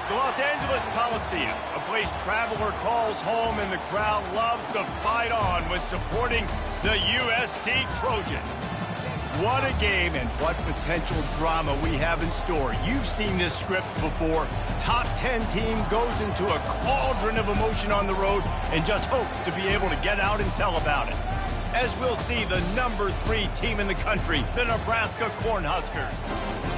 The Los Angeles Coliseum, a place traveler calls home and the crowd loves to fight on when supporting the USC Trojans. What a game and what potential drama we have in store. You've seen this script before. Top 10 team goes into a cauldron of emotion on the road and just hopes to be able to get out and tell about it. As we'll see the number 3 team in the country, the Nebraska Cornhuskers,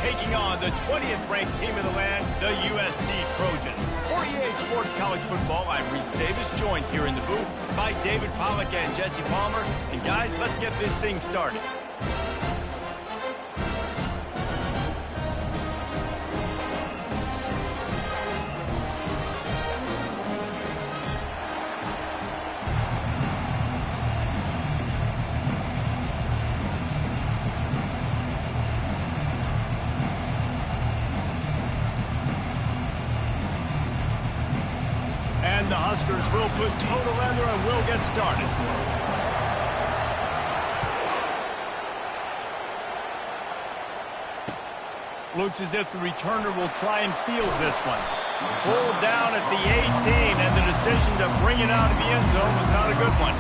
taking on the 20th ranked team in the land, the USC Trojans. For EA Sports College Football, I'm Reese Davis, joined here in the booth by David Pollack and Jesse Palmer. And guys, let's get this thing started. And the Huskers will put total leather and will get started. Looks as if the returner will try and field this one. Pulled down at the 18, and the decision to bring it out of the end zone was not a good one.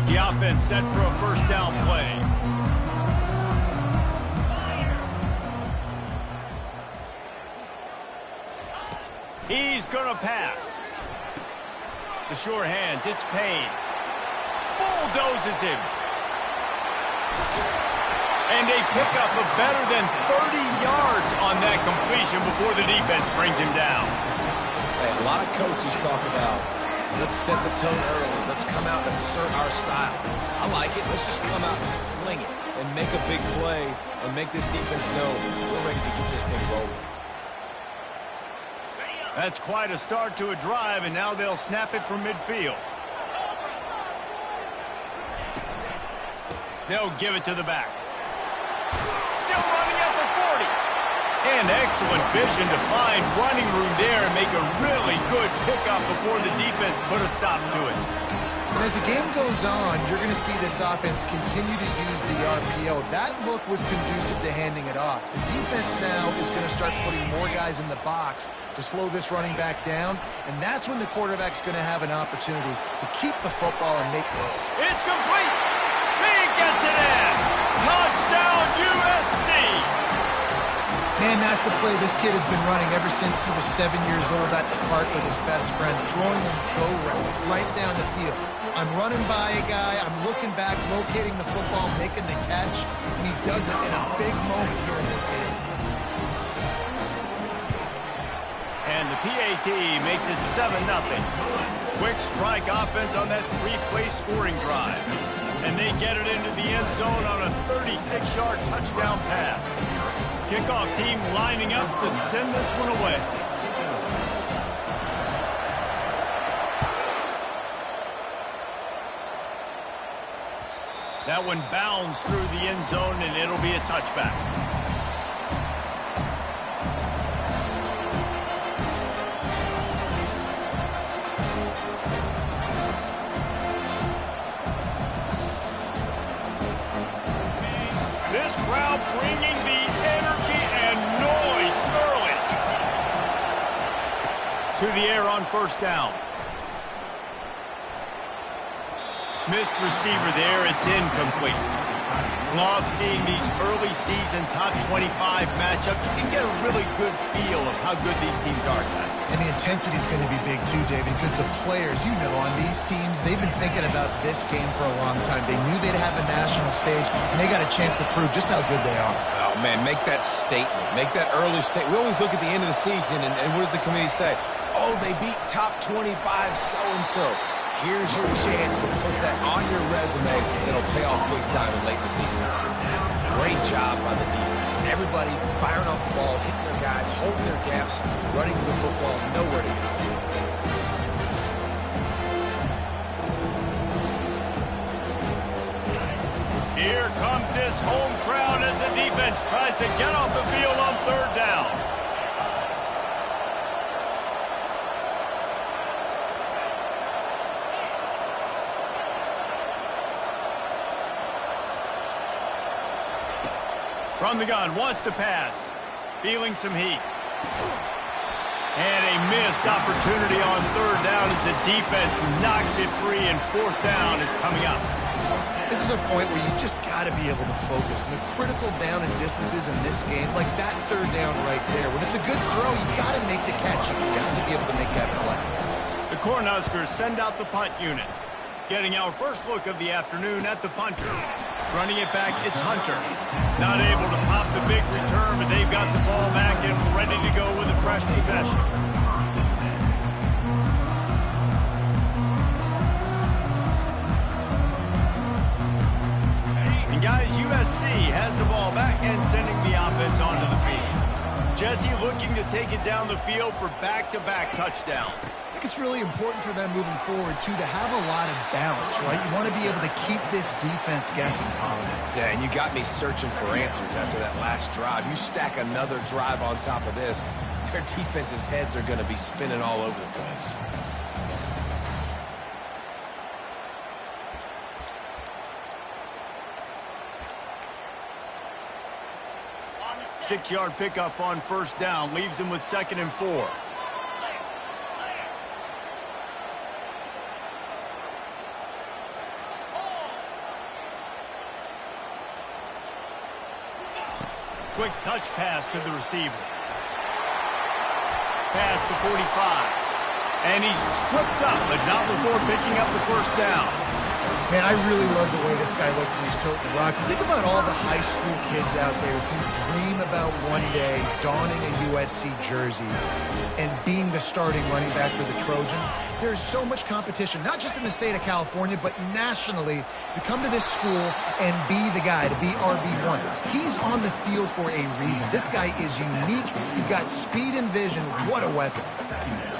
The offense set for a first down play. He's going to pass. The sure hands, it's Payne. Bulldozes him. And a pickup of better than 30 yards on that completion before the defense brings him down. Hey, a lot of coaches talk about, let's set the tone early. Let's come out and assert our style. I like it. Let's just come out and fling it and make a big play and make this defense know we're ready to get this thing rolling. That's quite a start to a drive, and now they'll snap it from midfield. They'll give it to the back. Still running up for 40. And excellent vision to find running room there and make a really good pickup before the defense put a stop to it. And as the game goes on, you're going to see this offense continue to use the RPO. That look was conducive to handing it off. The defense now is going to start putting more guys in the box to slow this running back down, and that's when the quarterback's going to have an opportunity to keep the football and make it. It's complete. He gets it in. Touchdown, USC. Man, that's a play this kid has been running ever since he was 7 years old at the park with his best friend, throwing them go routes right down the field. I'm running by a guy, I'm looking back, locating the football, making the catch, and he does it in a big moment here in this game. And the PAT makes it 7-0. Quick strike offense on that 3-play scoring drive. And they get it into the end zone on a 36-yard touchdown pass. Kickoff team lining up to send this one away. That one bounds through the end zone, and it'll be a touchback. This crowd bringing the energy and noise early. To the air on first down. Missed receiver there, it's incomplete. Love seeing these early season top 25 matchups. You can get a really good feel of how good these teams are, guys. And the intensity is going to be big too, David, because the players, you know, on these teams, they've been thinking about this game for a long time. They knew they'd have a national stage, and they got a chance to prove just how good they are. Oh, man, make that statement. Make that early statement. We always look at the end of the season, and what does the committee say? Oh, they beat top 25 so-and-so. Here's your chance to put that on your resume that'll pay off big time and late in the season. Great job by the defense. Everybody firing off the ball, hitting their guys, holding their gaps, running to the football, nowhere to go. Here comes this home crowd as the defense tries to get off the field on third down. From the gun, wants to pass. Feeling some heat. And a missed opportunity on third down as the defense knocks it free, and fourth down is coming up. This is a point where you just got to be able to focus. And the critical down and distances in this game, like that third down right there, when it's a good throw, you got to make the catch. You've got to be able to make that play. The Cornhuskers send out the punt unit. Getting our first look of the afternoon at the punter. Running it back, it's Hunter. Not able to pop the big return, but they've got the ball back and ready to go with a fresh possession. And guys, USC has the ball back and sending the offense onto the field. Jesse looking to take it down the field for back-to-back touchdowns. It's really important for them moving forward, too, to have a lot of balance, right? You want to be able to keep this defense guessing. Yeah, and you got me searching for answers after that last drive. You stack another drive on top of this, their defense's heads are going to be spinning all over the place. Six-yard pickup on first down leaves them with 2nd and 4. Quick touch pass to the receiver. Pass to 45. And he's tripped up, but not before picking up the first down. Man, I really love the way this guy looks when he's toting the rock. Think about all the high school kids out there who dream about one day donning a USC jersey and being the starting running back for the Trojans. There's so much competition, not just in the state of California, but nationally, to come to this school and be the guy, to be RB1. He's on the field for a reason. This guy is unique. He's got speed and vision. What a weapon.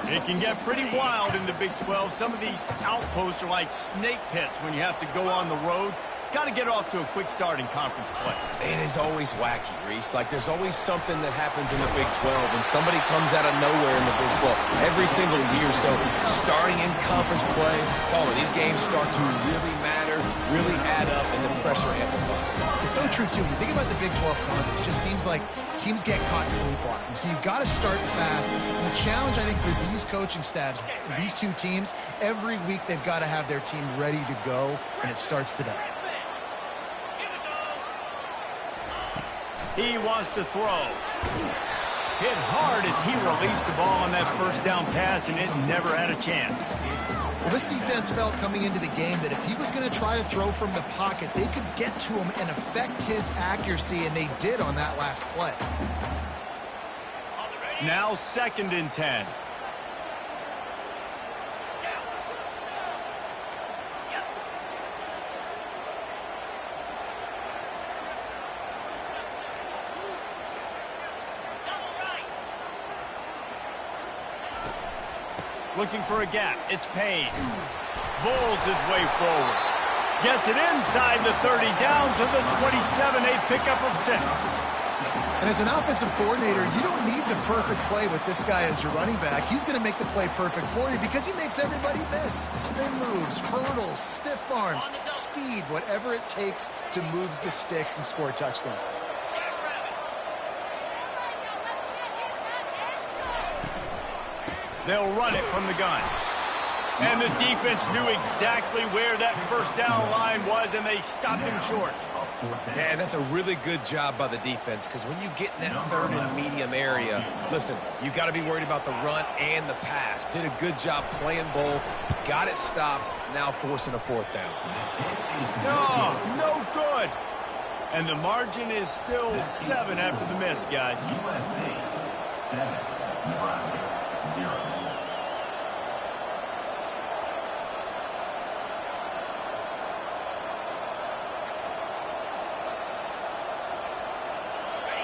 It can get pretty wild in the Big 12. Some of these outposts are like snake pits when you have to go on the road. Got to get off to a quick start in conference play. It is always wacky, Reese. Like, there's always something that happens in the Big 12, and somebody comes out of nowhere in the Big 12 every single year. So, starting in conference play, these games start to really matter, really add up, and the pressure amplifies. It's so true, too. When you think about the Big 12 conference, it just seems like teams get caught sleepwalking. So you've got to start fast. And the challenge, I think, for these coaching staffs, these two teams, every week they've got to have their team ready to go, and it starts today. He wants to throw. Hit hard as he released the ball on that first down pass, and it never had a chance. Well, this defense felt coming into the game that if he was going to try to throw from the pocket, they could get to him and affect his accuracy, and they did on that last play. Now 2nd and 10. Looking for a gap. It's Payne. Bulls his way forward. Gets it inside the 30, down to the 27, a pickup of 6. And as an offensive coordinator, you don't need the perfect play with this guy as your running back. He's going to make the play perfect for you because he makes everybody miss. Spin moves, hurdles, stiff arms, speed, whatever it takes to move the sticks and score touchdowns. They'll run it from the gun. And the defense knew exactly where that first down line was, and they stopped him short. Yeah, that's a really good job by the defense, because when you get in that 3rd and medium area, listen, you got to be worried about the run and the pass. Did a good job playing both, got it stopped, now forcing a 4th down. No good. And the margin is still 7 after the miss, guys. USC 7, Nebraska 0.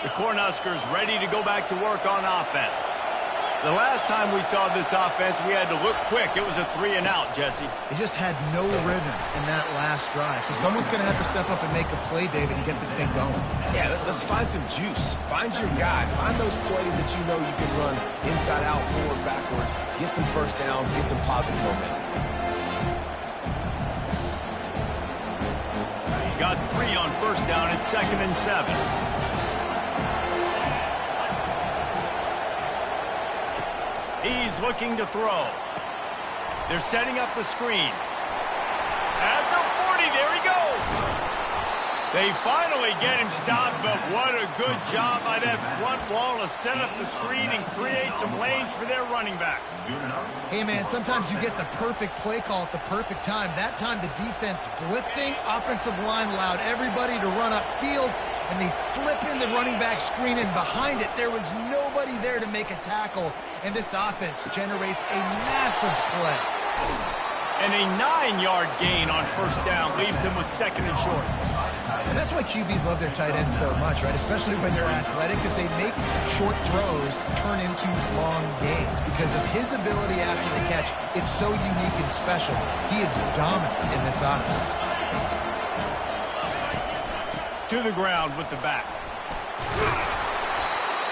The Cornhuskers ready to go back to work on offense. The last time we saw this offense, we had to look quick. It was a 3-and-out, Jesse. They just had no rhythm in that last drive. So someone's going to have to step up and make a play, David, and get this thing going. Yeah, let's find some juice. Find your guy. Find those plays that you know you can run inside out, forward, backwards. Get some first downs. Get some positive momentum. Got 3 on first down at 2nd and 7. He's looking to throw. They're setting up the screen. At the 40, there he goes. They finally get him stopped, but what a good job by that front wall to set up the screen and create some lanes for their running back. Hey, man, sometimes you get the perfect play call at the perfect time. That time the defense blitzing, offensive line allowed everybody to run upfield, and they slip in the running back screen, and behind it there was nobody there to make a tackle, and this offense generates a massive play. And a 9-yard gain on first down leaves them with second and short. And that's why QBs love their tight ends so much, right? Especially when they're athletic, because they make short throws turn into long gains. Because of his ability after the catch, it's so unique and special. He is dominant in this offense. To the ground with the back.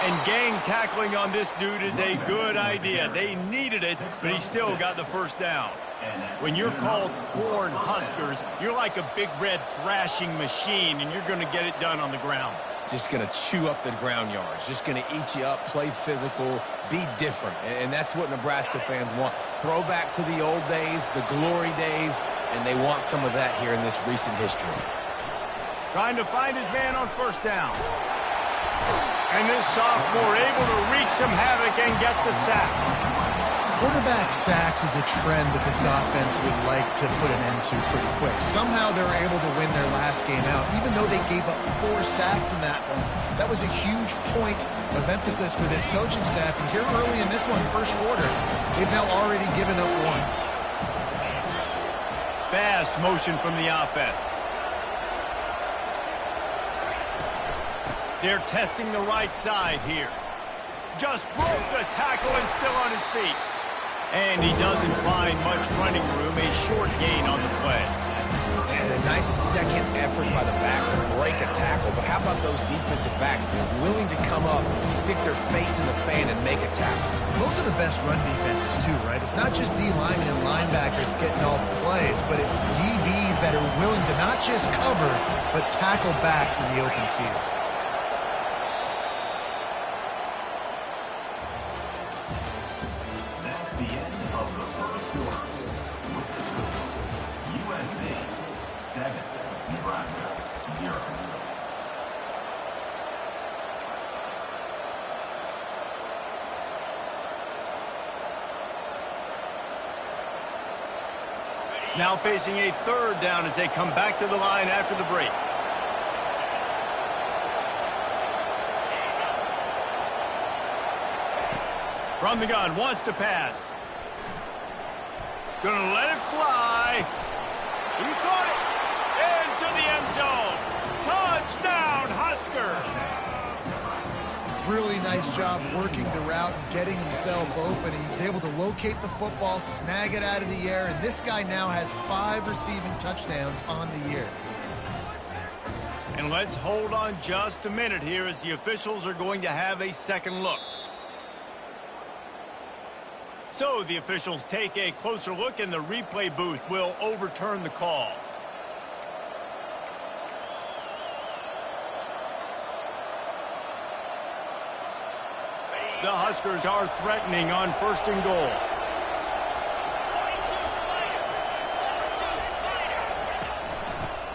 And gang tackling on this dude is a good idea. They needed it, but he still got the first down. When you're called Corn Huskers, you're like a big red thrashing machine, and you're going to get it done on the ground. Just going to chew up the ground yards. Just going to eat you up, play physical, be different. And that's what Nebraska fans want. Throw back to the old days, the glory days, and they want some of that here in this recent history. Trying to find his man on first down. And this sophomore able to wreak some havoc and get the sack. Quarterback sacks is a trend that this offense would like to put an end to pretty quick. Somehow they were able to win their last game out, even though they gave up 4 sacks in that one. That was a huge point of emphasis for this coaching staff. And here early in this one, first quarter, they've now already given up 1. Fast motion from the offense. They're testing the right side here. Just broke the tackle and still on his feet. And he doesn't find much running room, a short gain on the play. And a nice second effort by the back to break a tackle. But how about those defensive backs willing to come up, stick their face in the fan, and make a tackle? Those are the best run defenses too, right? It's not just D linemen and linebackers getting all the plays, but it's DBs that are willing to not just cover, but tackle backs in the open field. Nebraska 0. Now facing a third down as they come back to the line after the break. From the gun, wants to pass. Gonna let it fly. He caught it. Into the end zone. Touchdown, Huskers. Really nice job working the route and getting himself open. He was able to locate the football, snag it out of the air, and this guy now has 5 receiving touchdowns on the year. And let's hold on just a minute here as the officials are going to have a second look. So the officials take a closer look, and the replay booth will overturn the call. The Huskers are threatening on 1st and goal.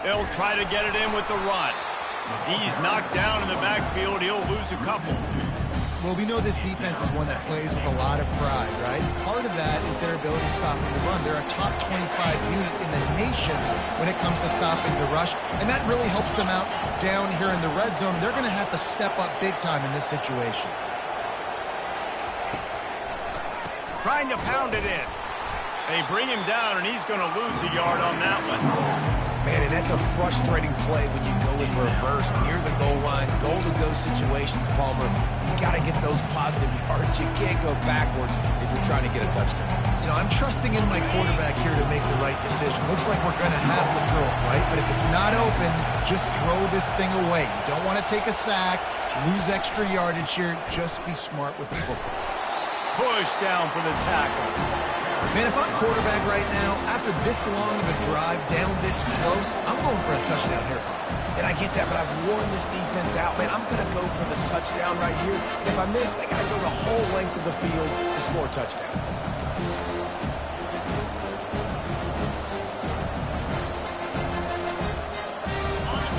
They'll try to get it in with the run. He's knocked down in the backfield. He'll lose a couple. Well, we know this defense is one that plays with a lot of pride, right? Part of that is their ability to stop the run. They're a top 25 unit in the nation when it comes to stopping the rush, and that really helps them out down here in the red zone. They're going to have to step up big time in this situation. Trying to pound it in. They bring him down, and he's going to lose a yard on that one. Man, and that's a frustrating play when you go in reverse near the goal line, goal-to-go situations, Palmer. You got to get those positive yards. You can't go backwards if you're trying to get a touchdown. You know, I'm trusting in my quarterback here to make the right decision. Looks like we're going to have to throw it, right? But if it's not open, just throw this thing away. You don't want to take a sack, lose extra yardage here. Just be smart with the football. Push down for the tackle. Man, if I'm quarterback right now, after this long of a drive down this close, I'm going for a touchdown here, Bob. And I get that, but I've worn this defense out, man. I'm going to go for the touchdown right here. If I miss, they got to go the whole length of the field to score a touchdown.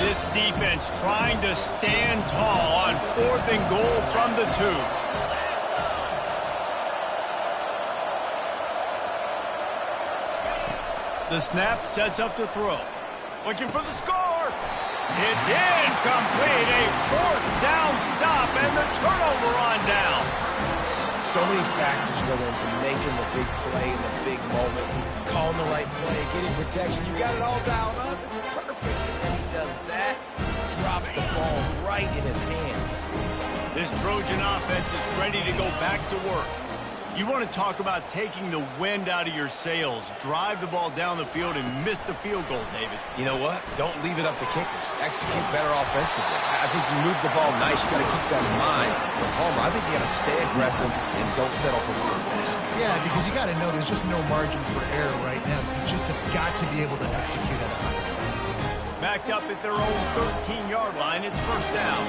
This defense trying to stand tall on 4th and goal from the 2. The snap sets up the throw. Looking for the score. It's incomplete. A 4th down stop and the turnover on downs. So many factors go into making the big play in the big moment. Calling the right play, getting protection. You got it all dialed up. It's perfect. And then he does that. Drops the ball right in his hands. This Trojan offense is ready to go back to work. You want to talk about taking the wind out of your sails. Drive the ball down the field and miss the field goal, David. You know what? Don't leave it up to kickers. Execute better offensively. I think you move the ball nice. You got to keep that in mind. But Palmer, I think you got to stay aggressive and don't settle for field goals. Yeah, because you got to know there's just no margin for error right now. You just have got to be able to execute at a high level. Backed up at their own 13-yard line. It's 1st down.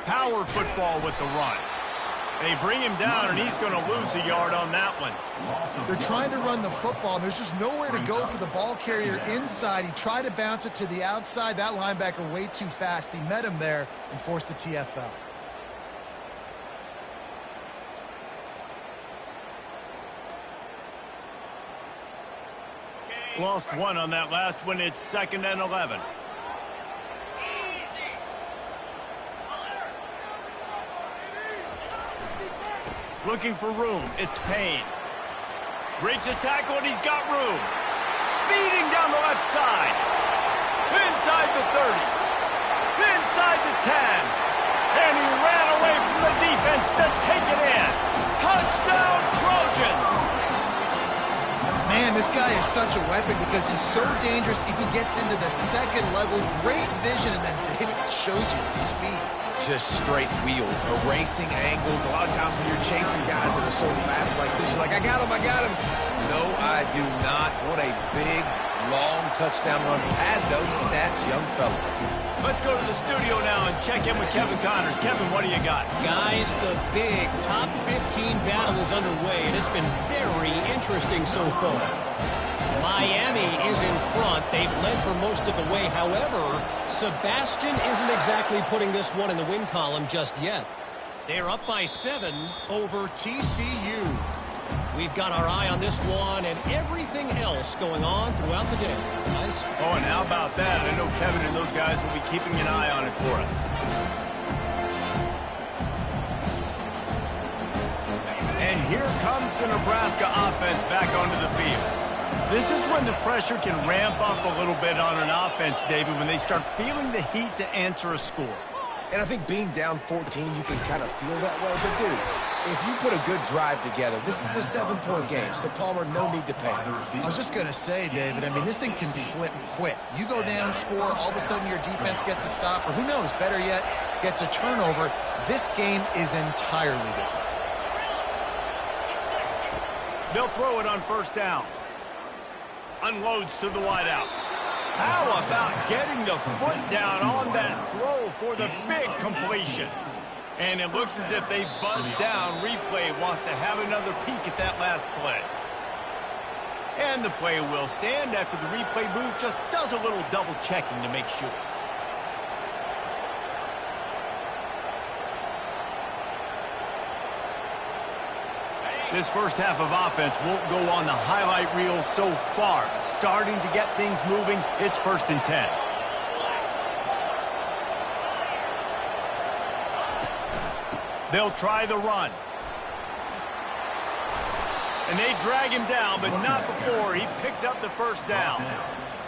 Power football with the run. They bring him down, and he's going to lose a yard on that one. They're trying to run the football, and there's just nowhere to go for the ball carrier inside. He tried to bounce it to the outside. That linebacker way too fast. He met him there and forced the TFL. Lost 1 on that last one. It's 2nd and 11. Looking for room. It's Payne. Breaks a tackle, and he's got room. Speeding down the left side. Inside the 30. Inside the 10. And he ran away from the defense to take it in. Touchdown, Trojans! Man, this guy is such a weapon because he's so dangerous. If he gets into the 2nd level, great vision, and then David shows you the speed. Just straight wheels, erasing angles. A lot of times when you're chasing guys that are so fast like this, you're like, I got him. No, I do not. What a big, long touchdown run. Pad those stats, young fella. Let's go to the studio now and check in with Kevin Connors. Kevin, what do you got? Guys, the big top 15 battle is underway, and it's been very interesting so far. Miami is in front. They've led for most of the way. However, Sebastian isn't exactly putting this one in the win column just yet. They're up by 7 over TCU. We've got our eye on this one and everything else going on throughout the day, guys. Oh, and how about that? I know Kevin and those guys will be keeping an eye on it for us. And here comes the Nebraska offense back onto the field. This is when the pressure can ramp up a little bit on an offense, David, when they start feeling the heat to answer a score. And I think being down 14, you can kind of feel that way. But, dude, if you put a good drive together, this is a 7-point game. So, Palmer, no need to panic. I was just going to say, David, I mean, this thing can flip quick. You go down, score, all of a sudden your defense gets a stop, or who knows, better yet, gets a turnover. This game is entirely different. They'll throw it on 1st down. Unloads to the wideout. How about getting the foot down on that throw for the big completion? And it looks as if they've buzzed down. Replay wants to have another peek at that last play. And the play will stand after the replay booth just does a little double checking to make sure. This first half of offense won't go on the highlight reel so far. Starting to get things moving. It's 1st and 10. They'll try the run. And they drag him down, but not before he picks up the 1st down.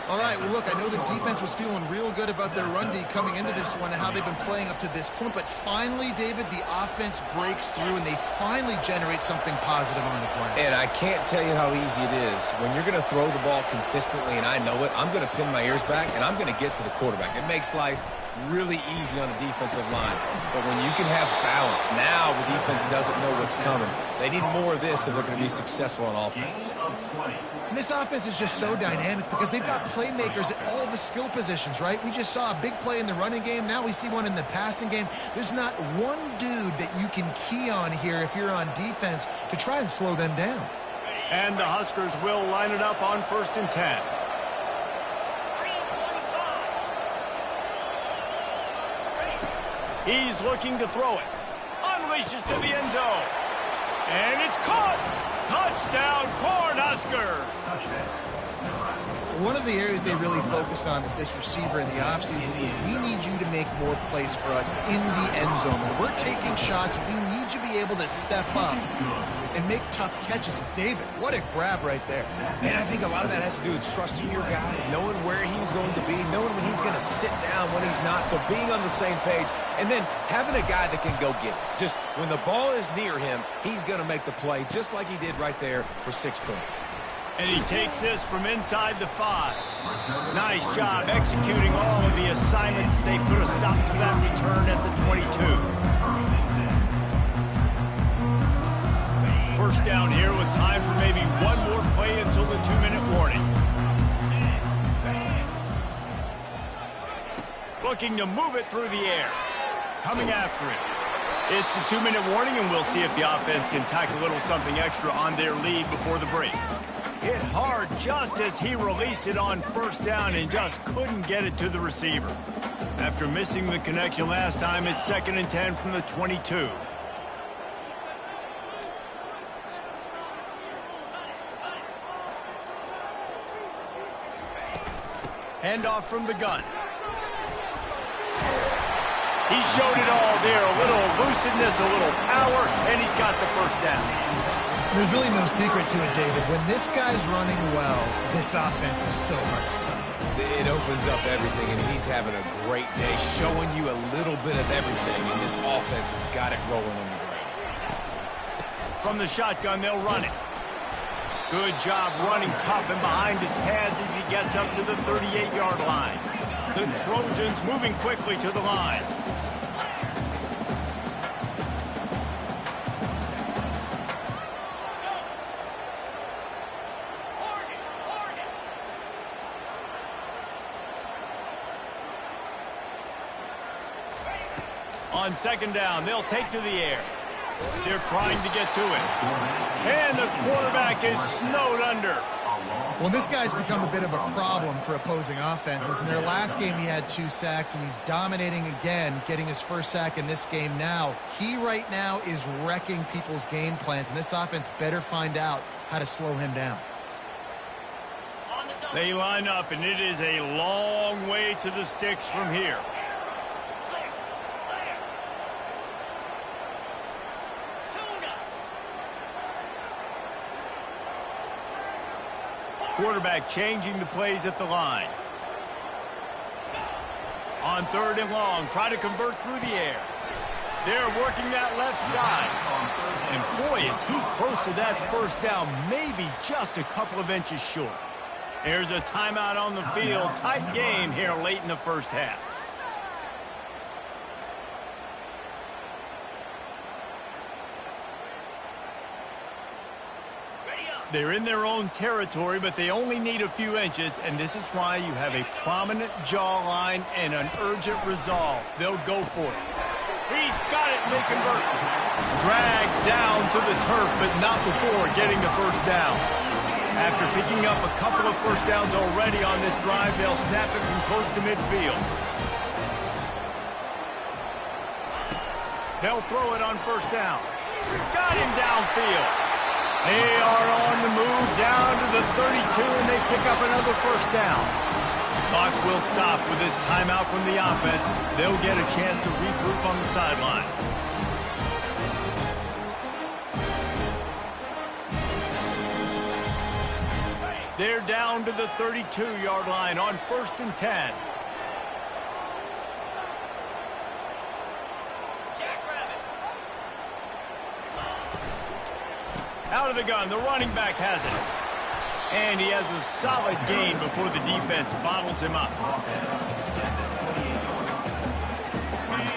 All right, well, look, I know the defense was feeling real good about their run D coming into this one and how they've been playing up to this point, but finally, David, the offense breaks through and they finally generate something positive on the ground. And I can't tell you how easy it is. When you're going to throw the ball consistently, and I know it, I'm going to pin my ears back, and I'm going to get to the quarterback. It makes life really easy on a defensive line. But when you can have balance, now the defense doesn't know what's coming. They need more of this if they're going to be successful on offense. And this offense is just so dynamic because they've got playmakers at all the skill positions, right? We just saw a big play in the running game. Now we see one in the passing game. There's not one dude that you can key on here if you're on defense to try and slow them down. And the Huskers will line it up on 1st and 10. He's looking to throw it. Unleashes to the end zone. And it's caught. Touchdown, Cornhuskers. One of the areas they really focused on with this receiver in the offseason was we need you to make more plays for us in the end zone. When we're taking shots, we need you to be able to step up and make tough catches. And David, what a grab right there. And I think a lot of that has to do with trusting your guy, knowing where he's going to be, knowing when he's going to sit down, when he's not. So being on the same page, and then having a guy that can go get it. Just when the ball is near him, he's going to make the play just like he did right there for 6 points. And he takes this from inside the 5. Nice job executing all of the assignments as they put a stop to that return at the 22. First down here with time for maybe one more play until the 2-minute warning. Looking to move it through the air. Coming after it. It's the 2-minute warning, and we'll see if the offense can tack a little something extra on their lead before the break. Hit hard just as he released it on 1st down and just couldn't get it to the receiver. After missing the connection last time, it's 2nd and 10 from the 22. Handoff from the gun. He showed it all there. A little elusiveness, a little power, and he's got the 1st down. There's really no secret to it, David. When this guy's running well, this offense is so hard to stop. It opens up everything, and he's having a great day, showing you a little bit of everything, and this offense has got it rolling on the ground. From the shotgun, they'll run it. Good job running tough and behind his pads as he gets up to the 38-yard line. The Trojans moving quickly to the line. On 2nd down, they'll take to the air. They're trying to get to it. And the quarterback is snowed under. Well, this guy's become a bit of a problem for opposing offenses. In their last game, he had 2 sacks, and he's dominating again, getting his 1st sack in this game now. He right now is wrecking people's game plans, and this offense better find out how to slow him down. They line up, and it is a long way to the sticks from here. Quarterback changing the plays at the line. On 3rd and long, try to convert through the air. They're working that left side. And boy, is he close to that 1st down, maybe just a couple of inches short. There's a timeout on the field. Tight game here late in the 1st half. They're in their own territory, but they only need a few inches, and this is why you have a prominent jawline and an urgent resolve. They'll go for it. He's got it, and they convert. Dragged down to the turf, but not before getting the 1st down. After picking up a couple of 1st downs already on this drive, they'll snap it from close to midfield. They'll throw it on 1st down. Got him downfield. They are on the move down to the 32, and they pick up another 1st down. Clock will stop with this timeout from the offense. They'll get a chance to regroup on the sideline. They're down to the 32-yard line on 1st and 10. Out of the gun, the running back has it. And he has a solid gain before the defense bottles him up.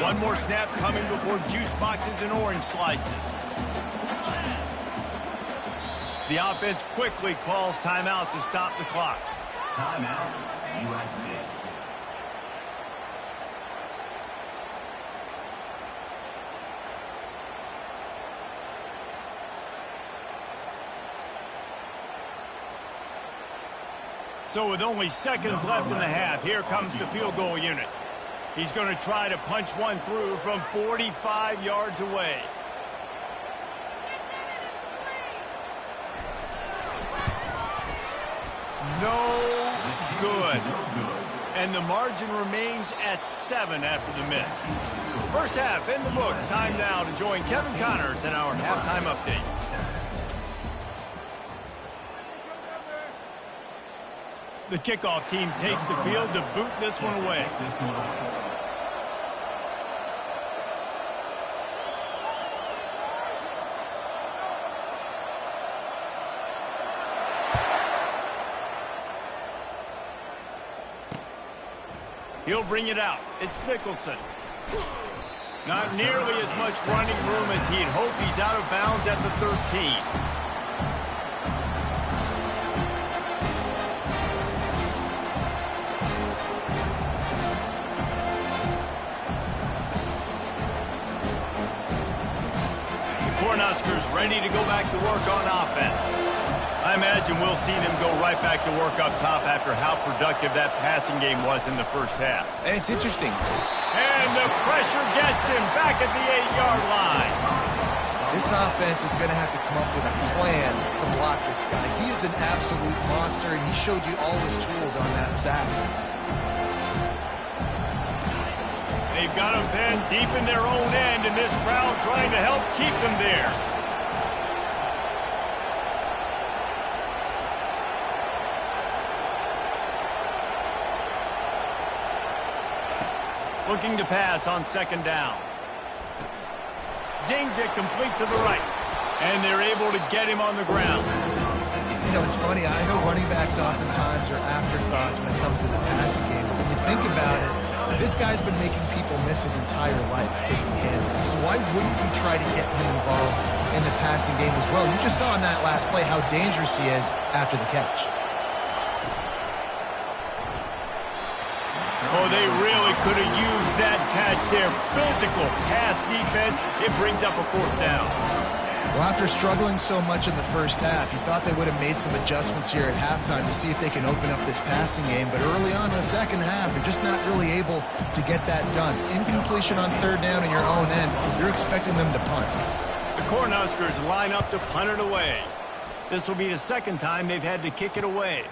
One more snap coming before juice boxes and orange slices. The offense quickly calls timeout to stop the clock. Timeout, USC. So with only seconds left in the half, here comes the field goal unit. He's going to try to punch one through from 45 yards away. No good. And the margin remains at 7 after the miss. First half in the books. Time now to join Kevin Connors in our halftime update. The kickoff team takes the field to boot this one away. He'll bring it out. It's Nicholson. Not nearly as much running room as he'd hoped. He's out of bounds at the 13. Cornhuskers ready to go back to work on offense. I imagine we'll see them go right back to work up top after how productive that passing game was in the first half. And it's interesting. And the pressure gets him back at the 8-yard line. This offense is going to have to come up with a plan to block this guy. He is an absolute monster, and he showed you all his tools on that sack. They've got them pinned deep in their own end, and this crowd trying to help keep them there. Looking to pass on 2nd down. Zings it complete to the right, and they're able to get him on the ground. You know, it's funny. I know running backs oftentimes are afterthoughts when it comes to the passing game. But when you think about it, this guy's been making people miss his entire life taking handoffs. So why wouldn't you try to get him involved in the passing game as well? You just saw in that last play how dangerous he is after the catch. Oh, they really could have used that catch there. Physical pass defense. It brings up a 4th down. Well, after struggling so much in the first half, you thought they would have made some adjustments here at halftime to see if they can open up this passing game. But early on in the second half, you're just not really able to get that done. Incompletion on 3rd down in your own end, you're expecting them to punt. The Cornhuskers line up to punt it away. This will be the 2nd time they've had to kick it away.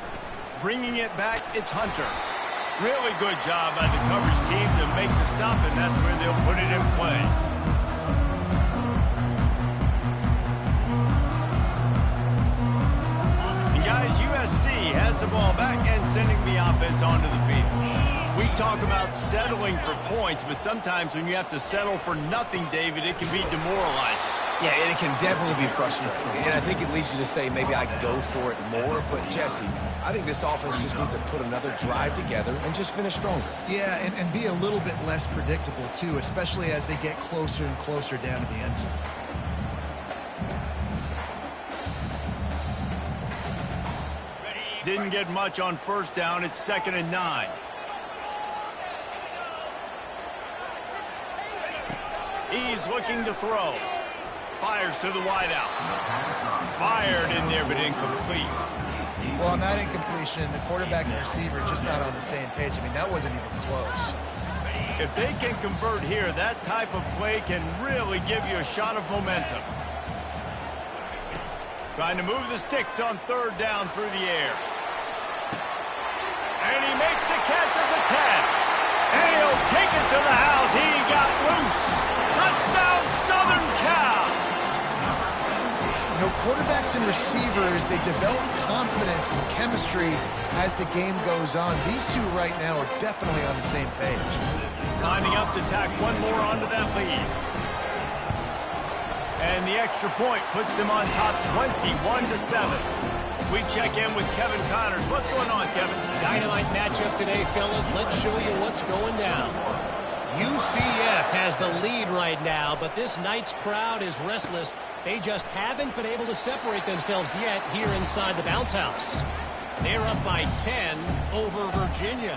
Bringing it back, it's Hunter. Really good job by the coverage team to make the stop, and that's where they'll put it in play. And guys, USC has the ball back and sending the offense onto the field. We talk about settling for points, but sometimes when you have to settle for nothing, David, it can be demoralizing. Yeah, and it can definitely be frustrating. And I think it leads you to say maybe I go for it more. But, Jesse, I think this offense just needs to put another drive together and just finish stronger. Yeah, and be a little bit less predictable, too, especially as they get closer and closer down to the end zone. Didn't get much on 1st down. It's 2nd and 9. He's looking to throw. Fires to the wideout. Fired in there, but incomplete. Well, on that incompletion, the quarterback and receiver just not on the same page. I mean, that wasn't even close. If they can convert here, that type of play can really give you a shot of momentum. Trying to move the sticks on 3rd down through the air. And he makes the catch at the 10. And he'll take it to the house. He got loose. Touchdown, Southern Cal. You know, quarterbacks backs and receivers, they develop confidence and chemistry as the game goes on. These two right now are definitely on the same page. Lining up to tack one more onto that lead. And the extra point puts them on top 21-7. We check in with Kevin Connors. What's going on, Kevin? Dynamite matchup today, fellas. Let's show you what's going down. UCF has the lead right now, but this Knights crowd is restless. They just haven't been able to separate themselves yet here inside the bounce house. They're up by 10 over Virginia.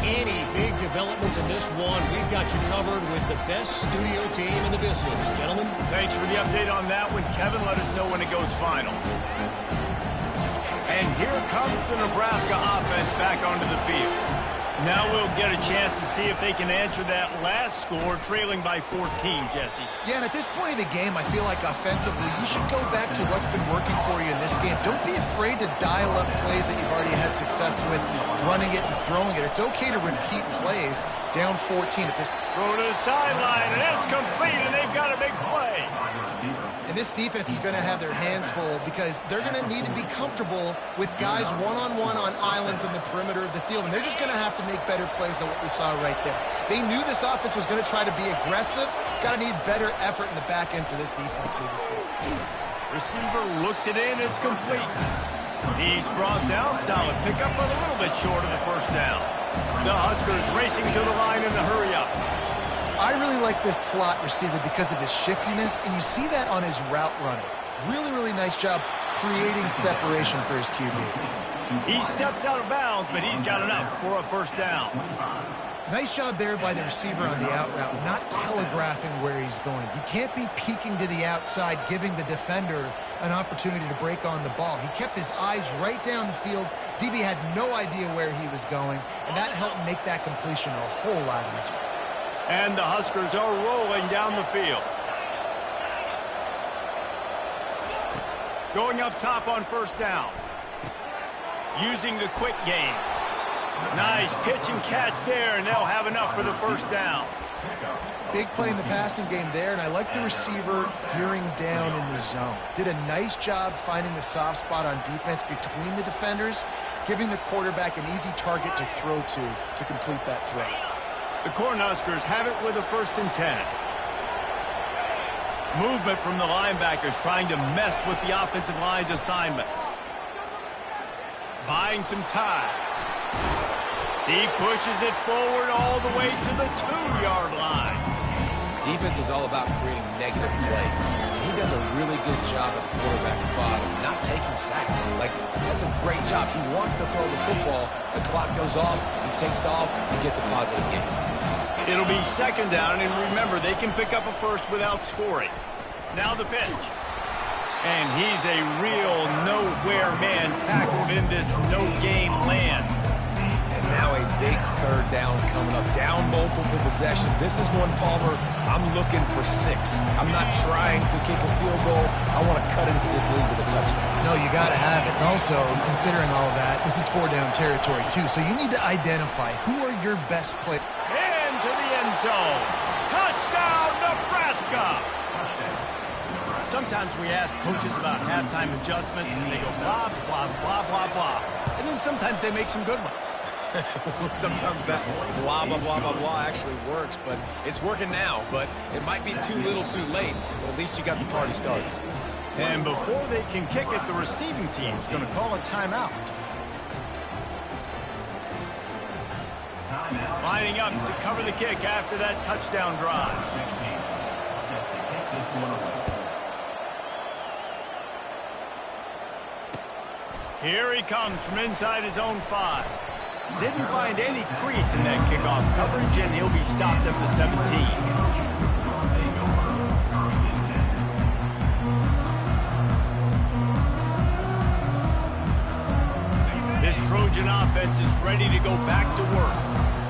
Any big developments in this one, we've got you covered with the best studio team in the business. Gentlemen. Thanks for the update on that one, Kevin. Let us know when it goes final. And here comes the Nebraska offense back onto the field. Now we'll get a chance to see if they can answer that last score, trailing by 14, Jesse. Yeah, and at this point of the game, I feel like offensively, you should go back to what's been working for you in this game. Don't be afraid to dial up plays that you've already had success with, running it and throwing it. It's okay to repeat plays down 14 at this point. Throw to the sideline, and it's complete, and they've got a big play. And this defense is going to have their hands full because they're going to need to be comfortable with guys one-on-one on islands in the perimeter of the field, and they're just going to have to make better plays than what we saw right there. They knew this offense was going to try to be aggressive. Got to need better effort in the back end for this defense moving forward. Receiver looks it in, it's complete. He's brought down, solid pickup, but a little bit short of the first down. The Huskers racing to the line in the hurry-up. I really like this slot receiver because of his shiftiness, and you see that on his route running. Really, really nice job creating separation for his QB. He steps out of bounds, but he's got enough for a first down. Nice job there by the receiver on the out route, not telegraphing where he's going. He can't be peeking to the outside, giving the defender an opportunity to break on the ball. He kept his eyes right down the field. DB had no idea where he was going, and that helped make that completion a whole lot easier. And the Huskers are rolling down the field. Going up top on first down. Using the quick game. Nice pitch and catch there, and they'll have enough for the first down. Big play in the passing game there, and I like the receiver gearing down in the zone. Did a nice job finding the soft spot on defense between the defenders, giving the quarterback an easy target to throw to complete that throw. The Cornhuskers have it with a 1st and 10. Movement from the linebackers trying to mess with the offensive line's assignments. Buying some time. He pushes it forward all the way to the 2-yard line. Defense is all about creating negative plays. He does a really good job at the quarterback spot of not taking sacks. That's a great job. He wants to throw the football. The clock goes off. He takes off. He gets a positive gain. It'll be 2nd down, and remember, they can pick up a first without scoring. Now the pitch. And he's a real nowhere man tackled in this no-gain land. And now a big 3rd down coming up. Down multiple possessions. This is one, Palmer, I'm looking for 6. I'm not trying to kick a field goal. I want to cut into this lead with a touchdown. No, you got to have it. And also, considering all of that, this is 4-down territory, too. So you need to identify who are your best players. Into the end zone. Touchdown, Nebraska! Sometimes we ask coaches about halftime adjustments, and they go blah, blah, blah, blah, blah. And then sometimes they make some good ones. Sometimes that blah, blah, blah, blah, blah actually works, but it's working now. But it might be too little too late, but at least you got the party started. And before they can kick it, the receiving team's going to call a timeout. Lining up to cover the kick after that touchdown drive. Here he comes from inside his own 5. Didn't find any crease in that kickoff coverage, and he'll be stopped at the 17. This Trojan offense is ready to go back to work.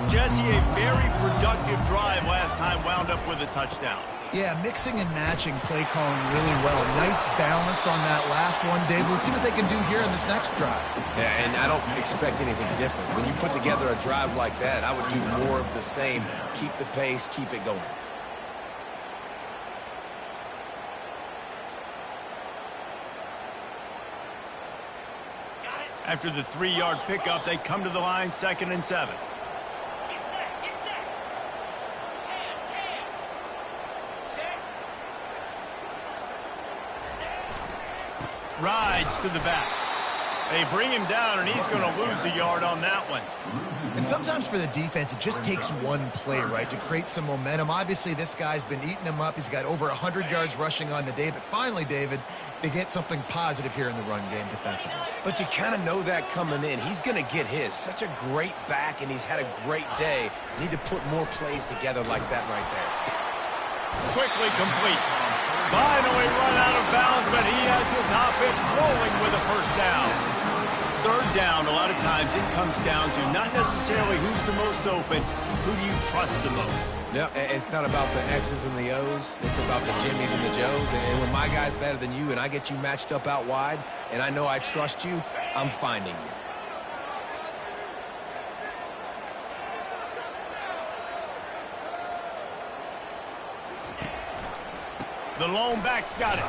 Jesse, a very productive drive last time wound up with a touchdown. Yeah, mixing and matching play calling really well. Nice balance on that last one, Dave. Let's see what they can do here in this next drive. Yeah, and I don't expect anything different. When you put together a drive like that, I would do more of the same. Keep the pace, keep it going. After the 3-yard pickup, they come to the line, 2nd and 7. Rides to the back. They bring him down, and he's going to lose a yard on that one. And sometimes for the defense, it just takes one play, right, to create some momentum. Obviously, this guy's been eating them up. He's got over 100 yards rushing on the day. But finally, David, they get something positive here in the run game defensively. But you kind of know that coming in. He's going to get his. Such a great back, and he's had a great day. Need to put more plays together like that right there. Quickly complete. Finally run out of bounds, but he has this offense rolling with a first down. 3rd down, a lot of times it comes down to not necessarily who's the most open, who do you trust the most? No, it's not about the X's and the O's. It's about the Jimmies and the Joes. And when my guy's better than you and I get you matched up out wide and I know I trust you, I'm finding you. The lone back's got it.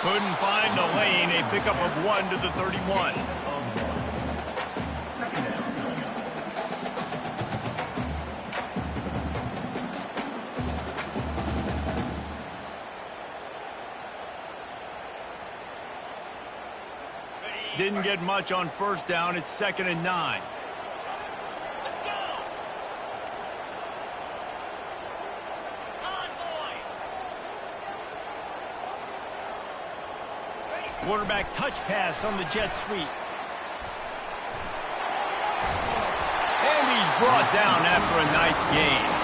Couldn't find the lane. A pickup of 1 to the 31. Didn't get much on 1st down. It's 2nd and 9. Quarterback touch pass on the jet sweep. And he's brought down after a nice gain.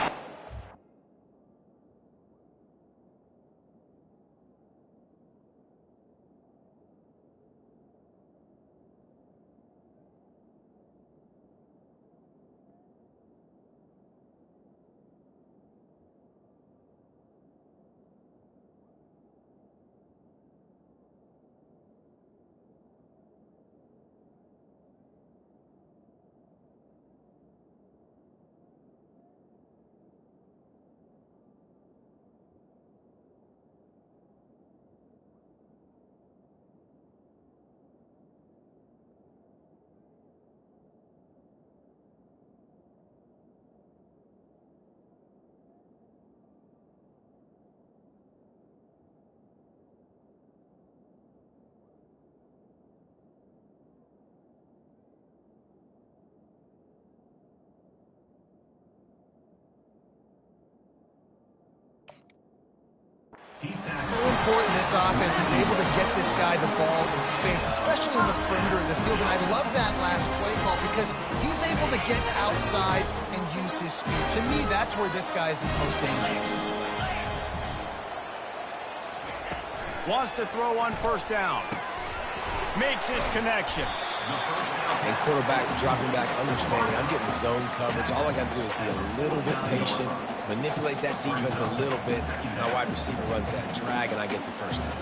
So important this offense is able to get this guy the ball in space, especially in the perimeter of the field. And I love that last play call because he's able to get outside and use his speed. To me, that's where this guy is his most dangerous. Wants to throw on 1st down. Makes his connection. And quarterback dropping back, understanding I'm getting zone coverage. All I got to do is be a little bit patient, manipulate that defense a little bit. My wide receiver runs that drag, and I get the 1st down.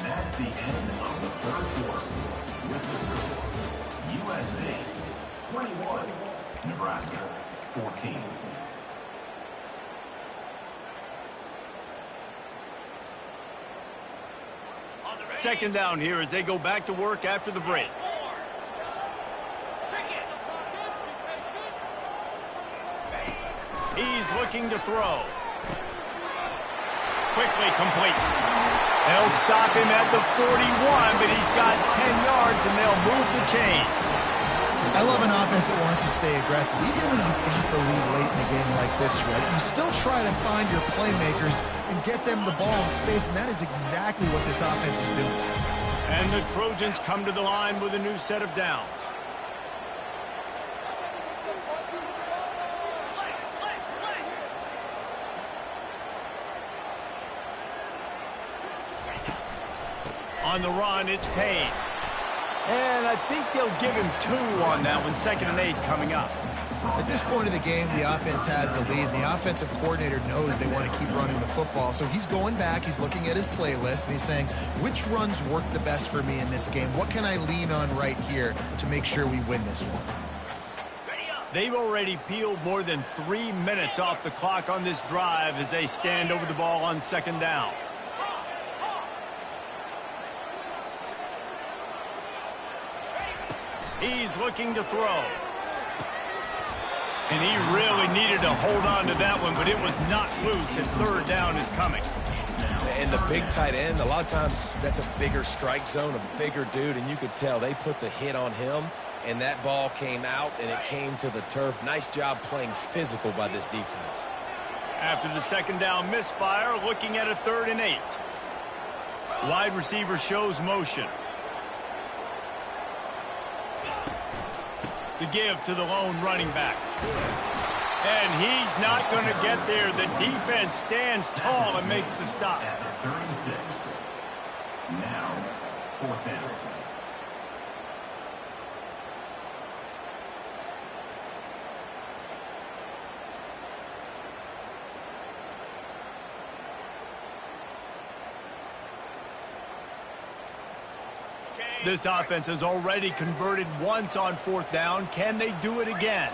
That's the end of the 3rd quarter. With the score, USA 21, Nebraska 14. Second down here as they go back to work after the break. He's looking to throw. Quickly complete. They'll stop him at the 41, but he's got 10 yards, and they'll move the chains. I love an offense that wants to stay aggressive. Even when you've got the lead late in a game like this, right, you still try to find your playmakers and get them the ball in space, and that is exactly what this offense is doing. And the Trojans come to the line with a new set of downs. On the run, it's Payne. And I think they'll give him 2 on that one. 2nd and 8 coming up. At this point of the game, the offense has the lead, and the offensive coordinator knows they want to keep running the football. So he's going back, he's looking at his playlist, and he's saying, which runs work the best for me in this game? What can I lean on right here to make sure we win this one? They've already peeled more than 3 minutes off the clock on this drive as they stand over the ball on second down. He's looking to throw. And he really needed to hold on to that one, but it was not loose, and third down is coming. And the big tight end, a lot of times that's a bigger strike zone, a bigger dude, and you could tell they put the hit on him, and that ball came out, and it came to the turf. Nice job playing physical by this defense. After the second down misfire, looking at a 3rd and 8. Wide receiver shows motion. The give to the lone running back. And he's not going to get there. The defense stands tall and makes the stop. At the 36. Now, 4th down. This offense has already converted once on 4th down. Can they do it again?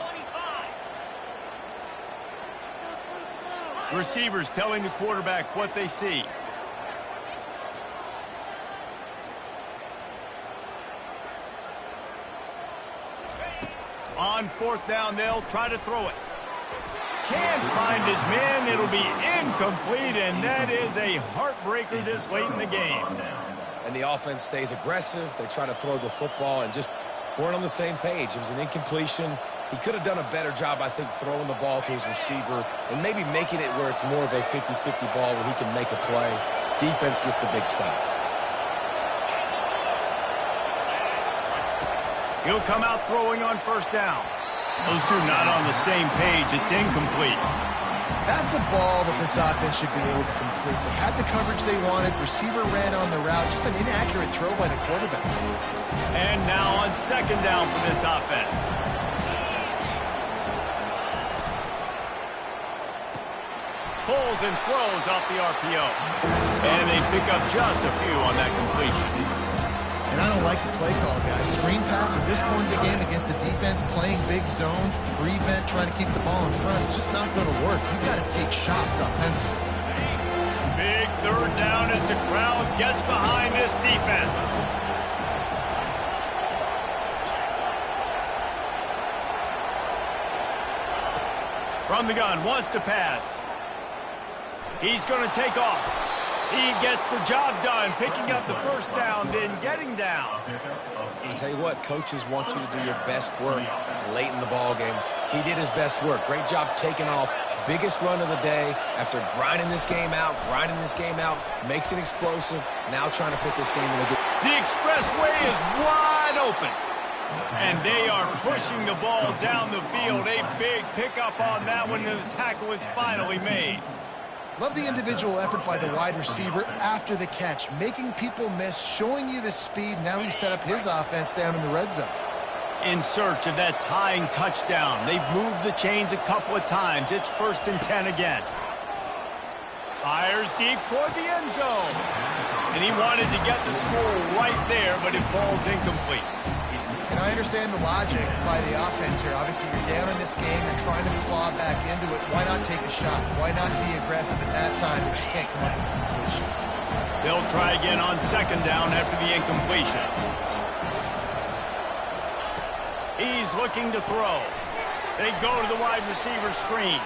Receivers telling the quarterback what they see. On 4th down, they'll try to throw it. Can't find his man. It'll be incomplete, and that is a heartbreaker this late in the game. And the offense stays aggressive. They try to throw the football and just weren't on the same page. It was an incompletion. He could have done a better job, I think, throwing the ball to his receiver and maybe making it where it's more of a 50-50 ball where he can make a play. Defense gets the big stop. He'll come out throwing on 1st down. Those two not on the same page. It's incomplete. That's a ball that this offense should be able to complete. They had the coverage they wanted. Receiver ran on the route. Just an inaccurate throw by the quarterback. And now on 2nd down for this offense. Pulls and throws off the RPO. And they pick up just a few on that completion. And I don't like the play call, guys. Screen pass at this point in the game against the defense, playing big zones, prevent, trying to keep the ball in front. It's just not going to work. You've got to take shots offensively. Big 3rd down as the crowd gets behind this defense. From the gun, wants to pass. He's going to take off. He gets the job done, picking up the 1st down, then getting down. I'll tell you what, coaches want you to do your best work late in the ball game. He did his best work. Great job taking off. Biggest run of the day after grinding this game out, makes it explosive. Now trying to put this game in a good... The expressway is wide open. And they are pushing the ball down the field. A big pickup on that one, and the tackle is finally made. Love the individual effort by the wide receiver after the catch, making people miss, showing you the speed. Now he set up his offense down in the red zone. In search of that tying touchdown. They've moved the chains a couple of times. It's 1st and 10 again. Fires deep toward the end zone. And he wanted to get the score right there, but it falls incomplete. And I understand the logic by the offense here. Obviously, you're down in this game. You're trying to claw back into it. Why not take a shot? Why not be aggressive at that time? They just can't come up with a completion. They'll try again on 2nd down after the incompletion. He's looking to throw. They go to the wide receiver screen.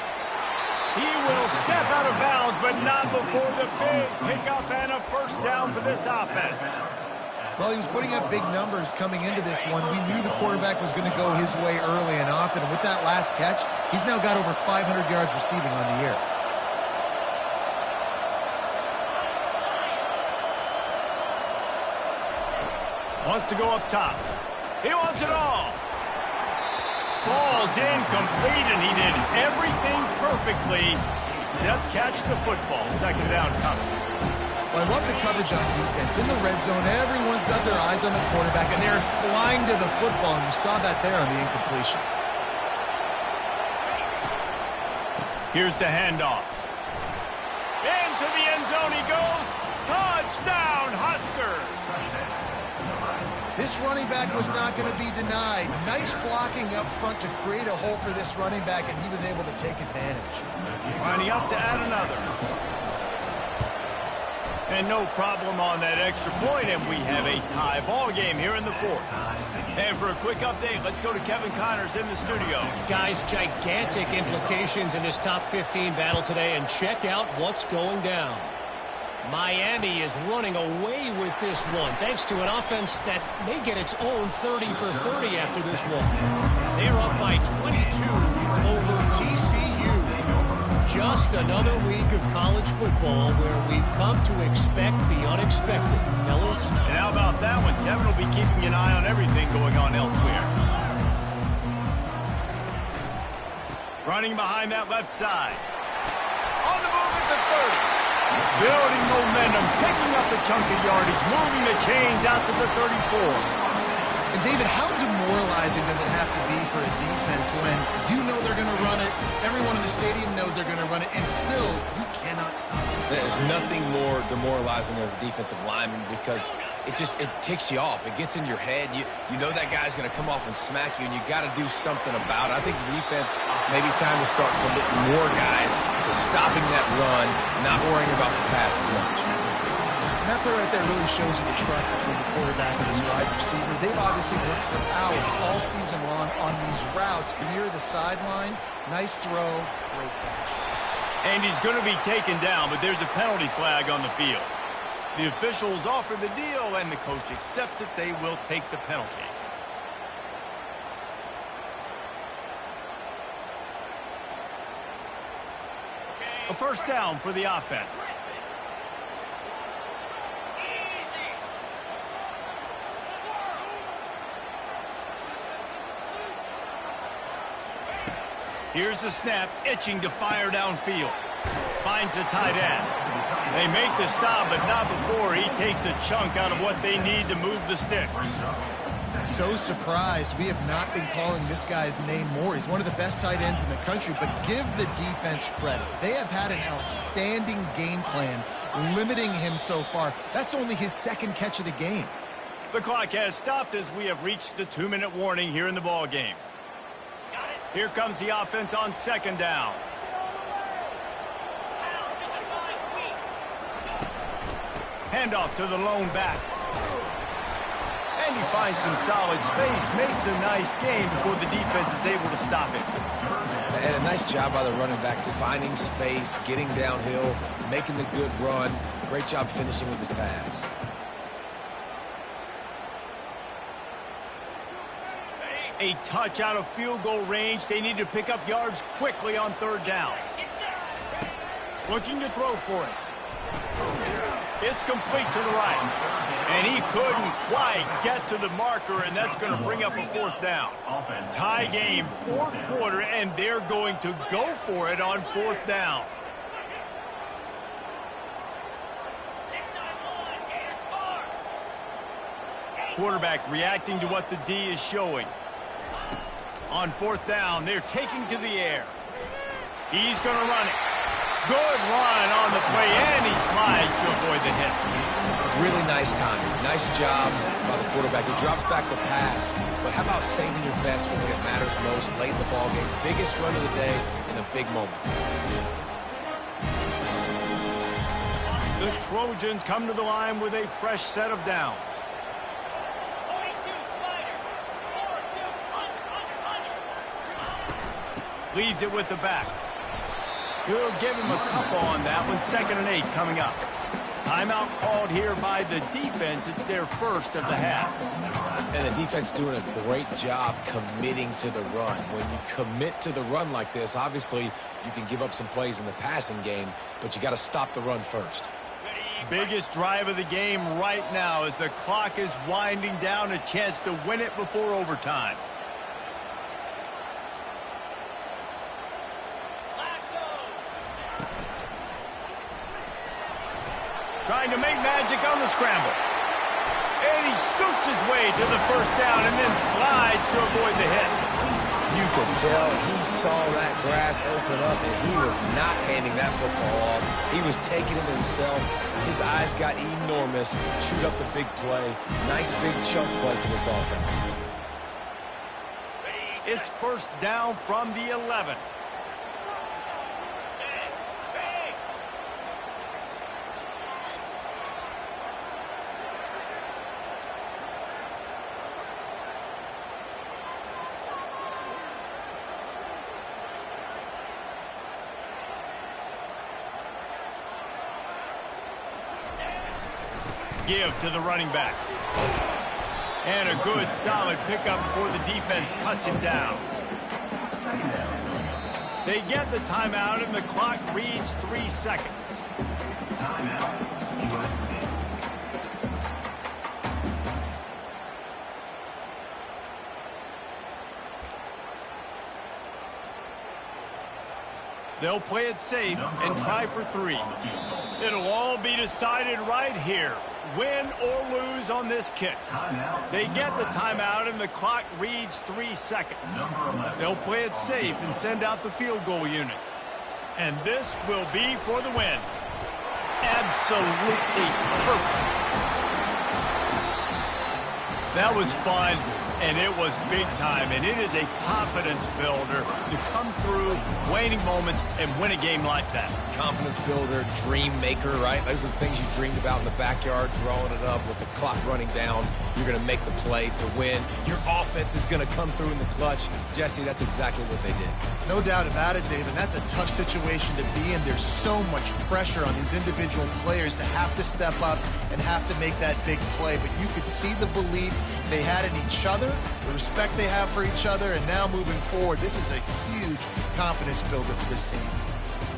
He will step out of bounds, but not before the big pickup and a 1st down for this offense. Well, he was putting up big numbers coming into this one. We knew the quarterback was going to go his way early and often. And with that last catch, he's now got over 500 yards receiving on the year. Wants to go up top. He wants it all. Falls incomplete, and he did everything perfectly except catch the football. 2nd down coming. Well, I love the coverage on defense. In the red zone, everyone's got their eyes on the quarterback, and they're flying to the football, and you saw that there on the incompletion. Here's the handoff. Into the end zone he goes. Touchdown, Huskers. This running back was not going to be denied. Nice blocking up front to create a hole for this running back, and he was able to take advantage. Lining up to add another. And no problem on that extra point, and we have a tie ball game here in the fourth. And for a quick update, let's go to Kevin Connors in the studio. Guys, gigantic implications in this top 15 battle today, and check out what's going down. Miami is running away with this one, thanks to an offense that may get its own 30 for 30 after this one. They're up by 22 over TCU. Just another week of college football where we've come to expect the unexpected, fellas. And how about that one? Kevin will be keeping an eye on everything going on elsewhere. Running behind that left side. On the move at the 30. Building momentum, picking up a chunk of yardage, moving the chains out to the 34. And David, how demoralizing does it have to be for a defense when you know they're going to run it, everyone in the stadium knows they're going to run it, and still you cannot stop it? There's nothing more demoralizing as a defensive lineman because it ticks you off. It gets in your head. You know that guy's going to come off and smack you, and you got to do something about it. I think the defense maybe time to start committing more guys to stopping that run, not worrying about the pass as much. And that play right there really shows you the trust between the quarterback and his wide receiver. They've obviously worked for hours all season long on these routes near the sideline. Nice throw, great catch. And he's going to be taken down, but there's a penalty flag on the field. The officials offer the deal, and the coach accepts it. They will take the penalty. A first down for the offense. Here's the snap, itching to fire downfield. Finds the tight end. They make the stop, but not before he takes a chunk out of what they need to move the sticks. So surprised we have not been calling this guy's name more. He's one of the best tight ends in the country, but give the defense credit. They have had an outstanding game plan limiting him so far. That's only his second catch of the game. The clock has stopped as we have reached the 2-minute warning here in the ball game. Here comes the offense on second down. Handoff to the lone back. And he finds some solid space, makes a nice game before the defense is able to stop it. And a nice job by the running back, finding space, getting downhill, making the good run. Great job finishing with his pads. A touch out of field goal range. They need to pick up yards quickly on third down. Looking to throw for it. It's complete to the right. And he couldn't quite get to the marker, and that's going to bring up a fourth down. Tie game, fourth quarter, and they're going to go for it on fourth down. Quarterback reacting to what the D is showing. On fourth down, they're taking to the air. He's going to run it. Good run on the play, and he slides to avoid the hit. Really nice timing. Nice job by the quarterback. He drops back to pass. But how about saving your best for when it matters most late in the ballgame? Biggest run of the day in a big moment. The Trojans come to the line with a fresh set of downs. Leaves it with the back. He'll give him a couple on that one. 2nd and 8 coming up. Timeout called here by the defense. It's their first of the half. And the defense doing a great job committing to the run. When you commit to the run like this, obviously you can give up some plays in the passing game, but you got to stop the run first. Biggest drive of the game right now as the clock is winding down. A chance to win it before overtime. Trying to make magic on the scramble. And he scoots his way to the first down and then slides to avoid the hit. You could tell he saw that grass open up, and he was not handing that football off. He was taking it himself. His eyes got enormous. Chewed up the big play. Nice big chunk play for this offense. It's first down from the 11. Give to the running back. And a good, solid pickup before the defense cuts him down. They get the timeout, and the clock reads 3 seconds. Timeout, USC. They'll play it safe and try for 3. It'll all be decided right here. Win or lose on this kick. They get the timeout, and the clock reads 3 seconds. They'll play it safe and send out the field goal unit. And this will be for the win. Absolutely perfect. That was fun, and it was big time, and it is a confidence builder to come through waning moments and win a game like that. Confidence builder, dream maker, right? Those are the things you dreamed about in the backyard, drawing it up with the clock running down. You're going to make the play to win. Your offense is going to come through in the clutch. Jesse, that's exactly what they did. No doubt about it, David. That's a tough situation to be in. There's so much pressure on these individual players to have to step up and have to make that big play. But you could see the belief they had in each other, the respect they have for each other, and now moving forward, this is a huge confidence builder for this team.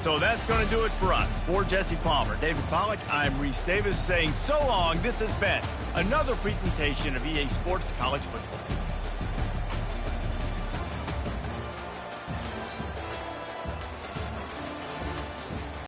So that's going to do it for us. For Jesse Palmer, David Pollack, I'm Reese Davis saying so long. This has been another presentation of EA Sports College Football.